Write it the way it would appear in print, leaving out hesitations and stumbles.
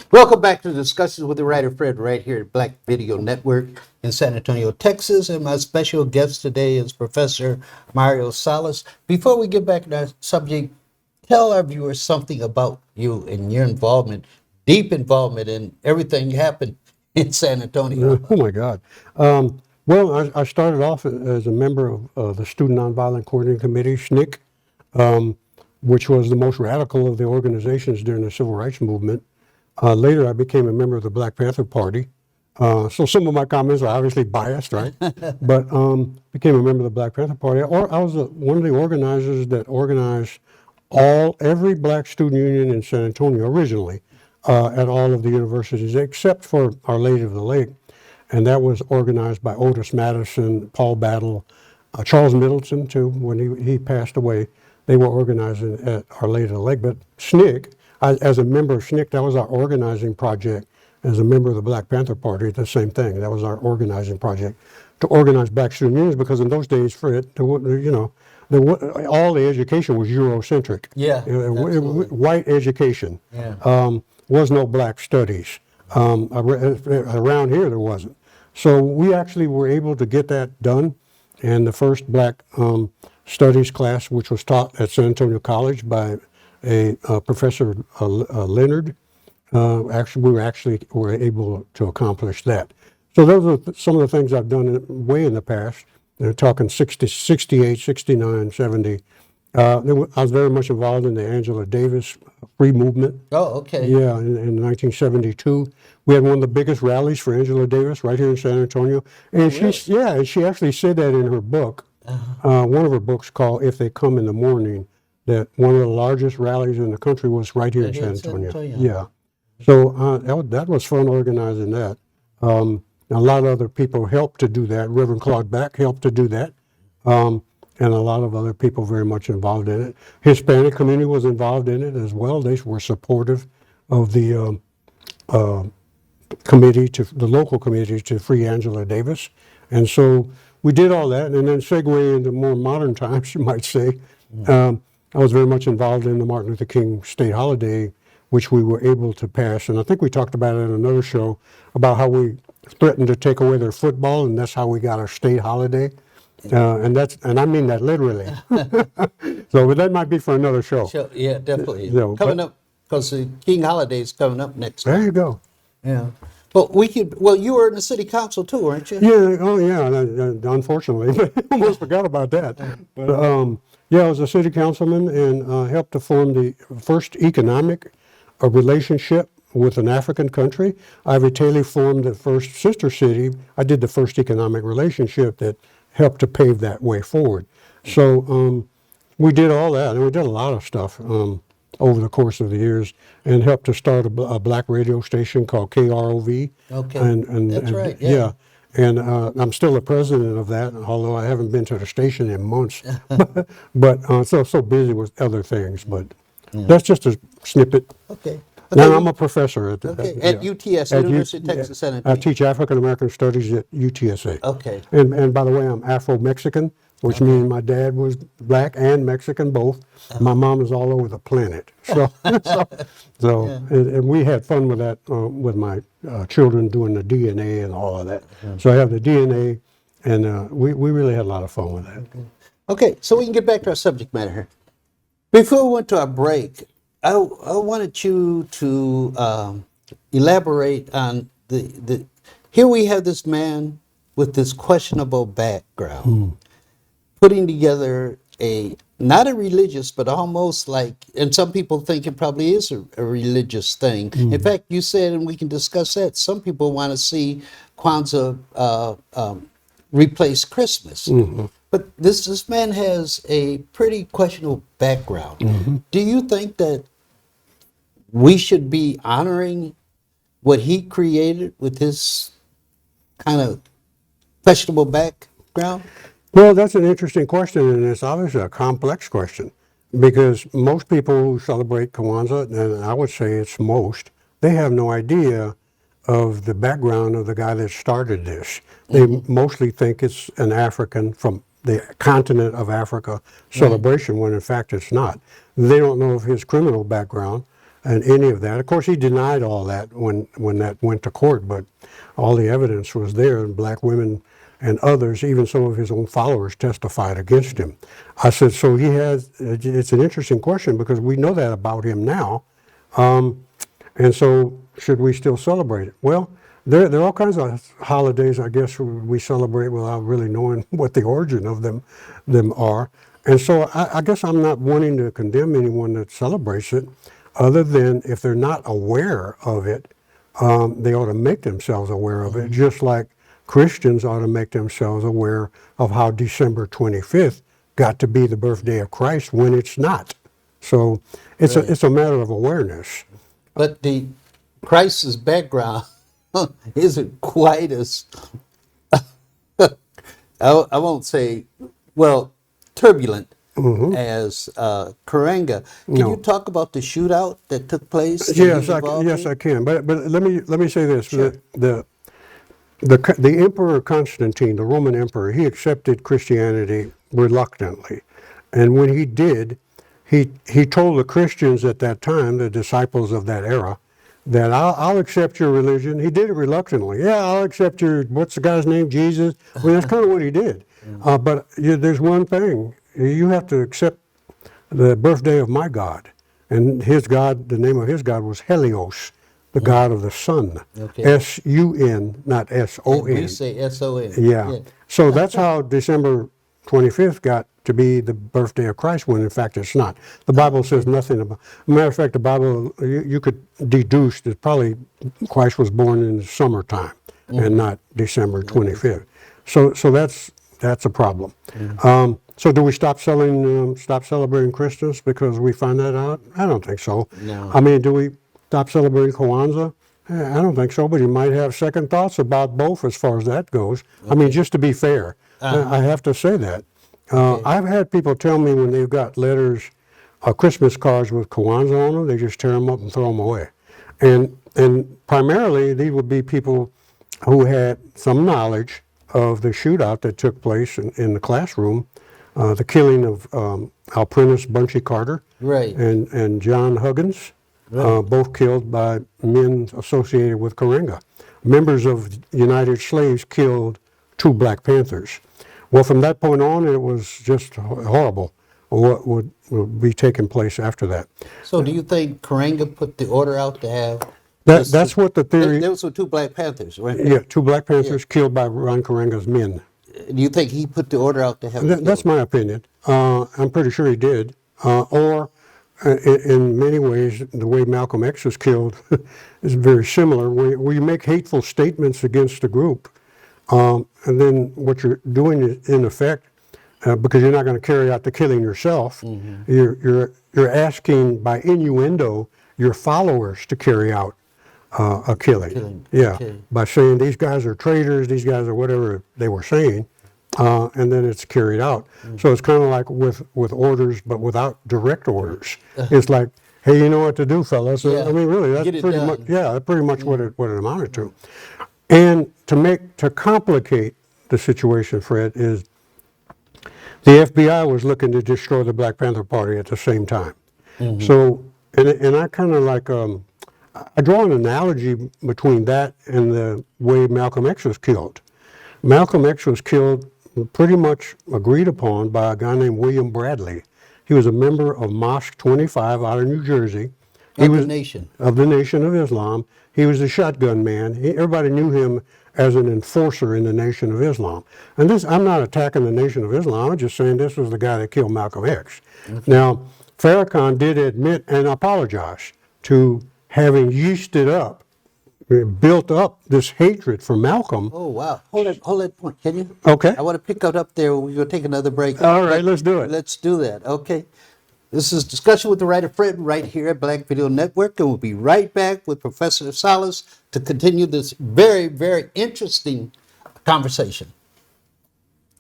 Welcome back to Discussions with the Writer Fred right here at Black Video Network in San Antonio, Texas. And my special guest today is Professor Mario Salas. Before we get back to that subject, tell our viewers something about you and your involvement, deep involvement in everything happened in San Antonio. Oh my God. Well, I started off as a member of the Student Nonviolent Coordinating Committee, SNCC, which was the most radical of the organizations during the Civil Rights Movement. Later, I became a member of the Black Panther Party. So some of my comments are obviously biased, right? But became a member of the Black Panther Party. Or I was one of the organizers that organized every black student union in San Antonio originally at all of the universities except for Our Lady of the Lake. And that was organized by Otis Madison, Paul Battle, Charles Middleton too. When he passed away, they were organizing at Our Lady of the Lake. But SNCC, as a member of SNCC, that was our organizing project. As a member of the Black Panther Party, the same thing. That was our organizing project to organize black student unions, because in those days, Fred, all the education was Eurocentric. Yeah, absolutely. White education. Yeah. Was no black studies. Around here, there wasn't. So we actually were able to get that done. And the first black studies class, which was taught at San Antonio College by a Professor Leonard, we were able to accomplish that. So those are some of the things I've done way in the past. They're talking 60, 68, 69, 70. I was very much involved in the Angela Davis free movement. Oh, okay. Yeah, in 1972. We had one of the biggest rallies for Angela Davis right here in San Antonio. And she actually said that in her book, one of her books called If They Come in the Morning, that one of the largest rallies in the country was right here in San Antonio. Yeah. So that was fun organizing that. A lot of other people helped to do that. Reverend Claude Beck helped to do that. And a lot of other people very much involved in it. Hispanic community was involved in it as well. They were supportive of the the local committee to free Angela Davis. And so we did all that, and then segue into more modern times, you might say. I was very much involved in the Martin Luther King state holiday, which we were able to pass. And I think we talked about it in another show about how we threatened to take away their football, and that's how we got our state holiday. And I mean that literally. So, but that might be for another show. Sure, yeah, definitely. Coming up, because the King holiday is coming up next There month. you go. Yeah. But you were in the city council too, weren't you? Yeah, oh yeah, unfortunately. I almost forgot about that. But I was a city councilman and helped to form the first economic relationship with an African country. Ivy Taylor formed the first sister city. I did the first economic relationship that helped to pave that way forward. So we did all that, and we did a lot of stuff over the course of the years, and helped to start a black radio station called KROV. Okay, that's right. Yeah. And I'm still the president of that, although I haven't been to the station in months. but so busy with other things. But that's just a snippet. Okay. Now I'm a professor at UTS, University of Texas, San Antonio. I teach African American Studies at UTSA. Okay. And by the way, I'm Afro-Mexican, which means my dad was black and Mexican both. My mom is all over the planet. And we had fun with that with my children doing the DNA and all of that. So I have the DNA, and we really had a lot of fun with that. Okay, so we can get back to our subject matter here. Before we went to our break, I wanted you to elaborate on the. Here we have this man with this questionable background, putting together not a religious, but almost like, and some people think it probably is a religious thing. In fact, you said, and we can discuss that, some people want to see Kwanzaa replace Christmas. But this man has a pretty questionable background. Do you think that we should be honoring what he created with his kind of questionable background? Well, that's an interesting question, and it's obviously a complex question, because most people who celebrate Kwanzaa, and I would say it's most, they have no idea of the background of the guy that started this. They mostly think it's an African from the continent of Africa celebration, when in fact it's not. They don't know of his criminal background. and any of that. Of course, he denied all that when that went to court, but all the evidence was there, and black women and others, even some of his own followers, testified against him. I said, so he has, it's an interesting question because we know that about him now. And so should we still celebrate it? Well, there are all kinds of holidays, I guess, we celebrate without really knowing what the origin of them are. And so I guess I'm not wanting to condemn anyone that celebrates it, other than if they're not aware of it, they ought to make themselves aware of it, just like Christians ought to make themselves aware of how December 25th got to be the birthday of Christ when it's not. So it's a matter of awareness. But the Christ's background isn't quite as, I won't say, well, turbulent as Kwanzaa. Can No. you talk about the shootout that took place? that Yes, he's involved yes, in? I can. But let me say this: Sure. the Emperor Constantine, the Roman Emperor, he accepted Christianity reluctantly, and when he did, he told the Christians at that time, the disciples of that era, that I'll accept your religion. He did it reluctantly. Yeah, I'll accept your, what's the guy's name, Jesus? Well, that's kind of what he did. But there's one thing: you have to accept the birthday of my God. And his God, the name of his God was Helios, the God of the sun. Okay. S-U-N, not And S-O-N. we say S-O-N. Yeah. So that's how December 25th got to be the birthday of Christ, when in fact it's not. The Bible says nothing about. Matter of fact, the Bible, you could deduce that probably Christ was born in the summertime and not December 25th. So that's a problem. So do we stop celebrating Christmas because we find that out? I don't think so. No. I mean, do we stop celebrating Kwanzaa? I don't think so, but you might have second thoughts about both as far as that goes. I mean, just to be fair, I have to say that. I've had people tell me when they've got letters, Christmas cards with Kwanzaa on them, they just tear them up and throw them away. And primarily, these would be people who had some knowledge of the shootout that took place in the classroom, the killing of Alprentice Bunchy Carter Right. and John Huggins, both killed by men associated with Kwanzaa. Members of United Slaves killed 2 Black Panthers. Well, from that point on, it was just horrible what would be taking place after that. So do you think Kwanzaa put the order out to have... That's what the theory. There was 2 Black Panthers, right? Yeah, 2 Black Panthers killed by Ron Karenga's men. Do you think he put the order out to have... That's my opinion. I'm pretty sure he did. Or in many ways, the way Malcolm X was killed is very similar, where you make hateful statements against a group, and then what you're doing is, in effect, because you're not going to carry out the killing yourself, you're asking by innuendo your followers to carry out a killing. Yeah, Okay. by saying these guys are traitors, these guys are whatever they were saying, and then it's carried out. So it's kind of like with orders, but without direct orders. It's like, hey, you know what to do, fellas. Yeah. I mean, really, Get that's it pretty done. much, that's pretty much what it amounted to. And to complicate the situation, Fred, is the FBI was looking to destroy the Black Panther Party at the same time. So, and I kind of like, I draw an analogy between that and the way Malcolm X was killed. Malcolm X was killed pretty much agreed upon by a guy named William Bradley. He was a member of Mosque 25 out of New Jersey. Of the Nation. Of the Nation of Islam. He was a shotgun man. Everybody knew him as an enforcer in the Nation of Islam. And this, I'm not attacking the Nation of Islam. I'm just saying this was the guy that killed Malcolm X. Now, Farrakhan did admit and apologize to having yeasted up, built up this hatred for Malcolm. Oh, wow. Hold that point, can you? Okay. I want to pick up there. We're going to take another break. All right, let's do it. Let's do that. Okay. This is Discussion with the Writer Fred right here at Black Video Network, and we'll be right back with Professor Salas to continue this very, very interesting conversation.